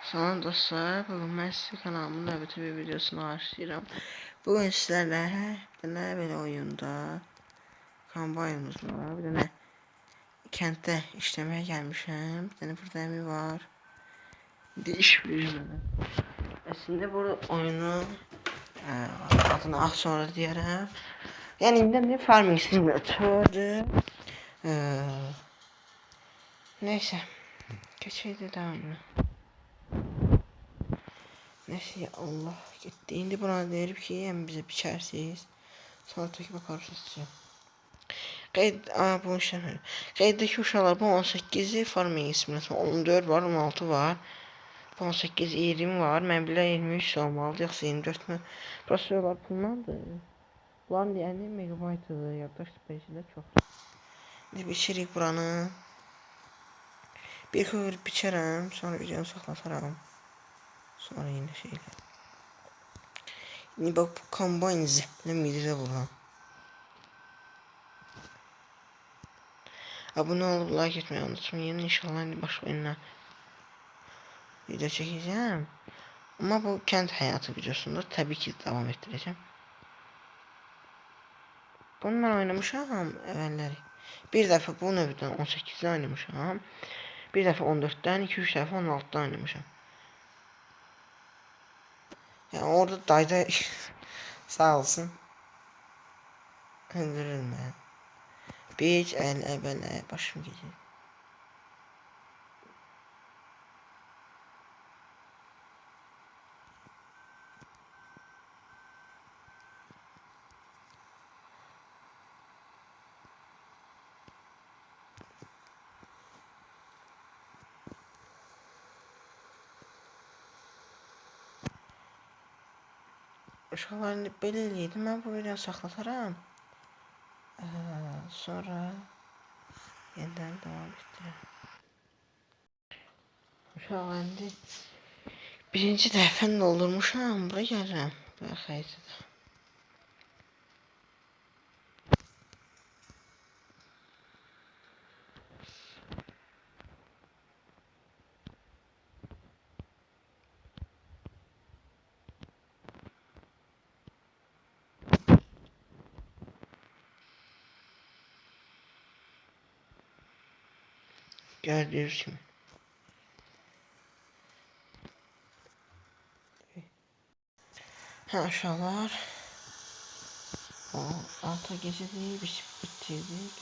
Salam dostlar, bugün mən sizə kanalımın növbəti bir videosunu açıram. Bugün sizlərlə bir dənə belə oyunda kombaynımız var, bir dənə kənddə işləməyə gəlmişəm. Bir dənə burada əmi var. İş verir mənə. Əslində burada oyunun adını az sonra deyərəm. Yəni indi Farming Simulator'dur. Neyse, keçək də devamlı. Neyse ya Allah gitti. İndi buna derim ki hem bize biçersiz. Sonra tek bakarız sizce. Bu işlemi. Qeyddəki uşaqlar bu 18-i Farming Simulator 14 var, 16 var. Bu 18, 20 var. Mən bilə 23 olmalıdır, yoxsa 24 mü? Prosesorlar bunlardır. Bunların deyəni megabaytıdır, yaddaş space'də çox. İndi biçirik buranı. Bir kır biçərəm, sonra videonu saxlataram. Sonra yine şeyler. Şimdi bak bu kombine zepple midede bulan. Abone olup like etmeyi unutmayın. İnşallah yine başka oyunlar video çekeceğim. Ama bu kent hayatı videosunda tabii ki devam ettireceğim. Bundan oynamışam evvelleri. Bir defa bu növdən 18'de oynamışam. Bir defa 14'ten, 2-3 defa 16'dan oynamışam. Yani orada dayda sağ olsun. Öldürülme. Hiç el başım gidiyor. Uşaqlarını belə eləydim, mən bu videonu saxlataram. Sonra yeniden devam ettirəm. Uşaqlarını birinci dəfəni doldurmuşam, bura gəlirəm. Bura xeyirdir. Gördüğünüz kimi. Ha uşaqlar. O 6 gecədir, biz bitirdik.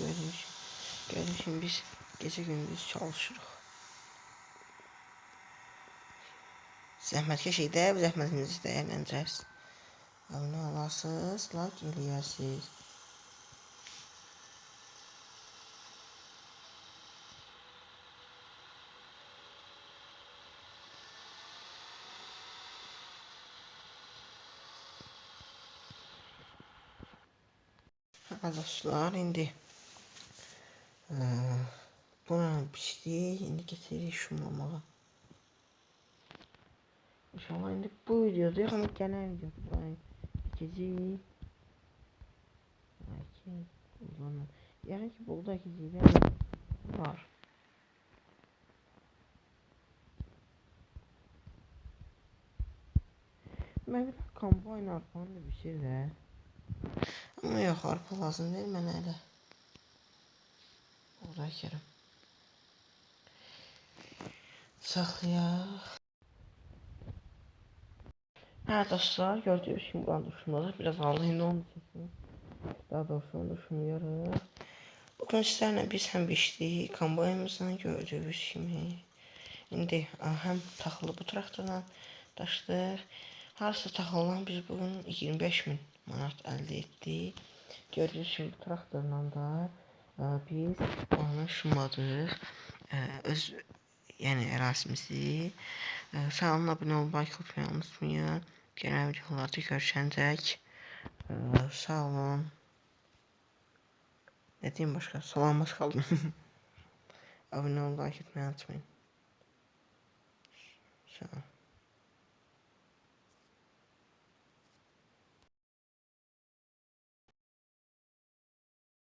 Gördüğünüz kimi biz gece gündüz çalışırıq. Zəhmətkeş idi, bu zəhmətimizi dəyərləndirərsiniz. Abunə olasınız, like eləyəsiniz. Dostlar, indi buna biçdik, indi getiririk şumlamağa. İnşallah indi bu videoda yox, amma gələn videoda keçəcəyik. Yəni ki, burada keçəcək var. Mən bir kombayn arpanı da biçir də. Ama yox, arpa lazım değil mənə elə. Orada əkərəm. Saxlayaq. Hə dostlar, gördüyünüz kimi buranın duşundadır. Biraz aldı, indi onu çəksin. Daha doğrusu onu düşünüyoruz. Bugün sizlərlə biz həm biçdik, kombaynımızdan gördüyünüz kimi. İndi həm taxılı bu traktorla daşdıq. Harasa taxılan biz bugün 25.000 manat əldə etdik. Gördüyünüz kimi bu traktorla da biz onu şumadıq. Öz yəni ərazimizi. Sağ olun, abunə olmayı, like atmayı unutmayın. Gələn videolarda görüşəncək. Sağ olun. Ne diyeyim başka? Salamat kalın. Abone olmayı, like etmeyi unutmayın. Sağ olun.